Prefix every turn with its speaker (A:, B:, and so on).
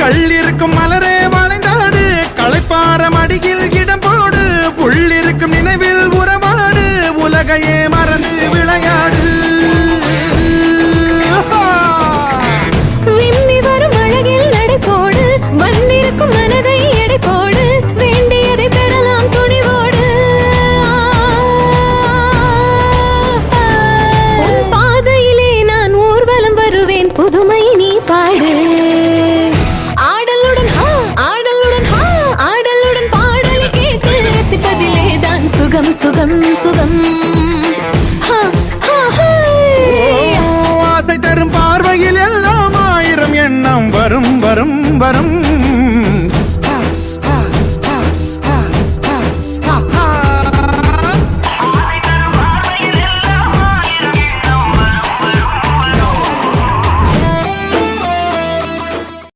A: கள்ளிருக்கும் மலரே வளைந்தாடு களைப்பார மடியில் இடம் போடு உள்ளிருக்கும் நினைவில் உறவாடு உலகையே மறந்து விளையாடு
B: விம்மி வரும் அழகில் நடை போடு வந்திருக்கும் மனதை எடை போடு வேண்டியதை பெறலாம் துணிவோடு உன் பாதையிலே நான் ஊர்வலம் வருவேன் புதுமை நீ பாடு ஆடலுடன் பாடலை கேட்டு ரசிப்பதிலே தான் சுகம் சுகம் சுகம்
A: ஆசை தரும் பார்வையில் எல்லாம் ஆயிரம் எண்ணம் வரும் வரும் வரும்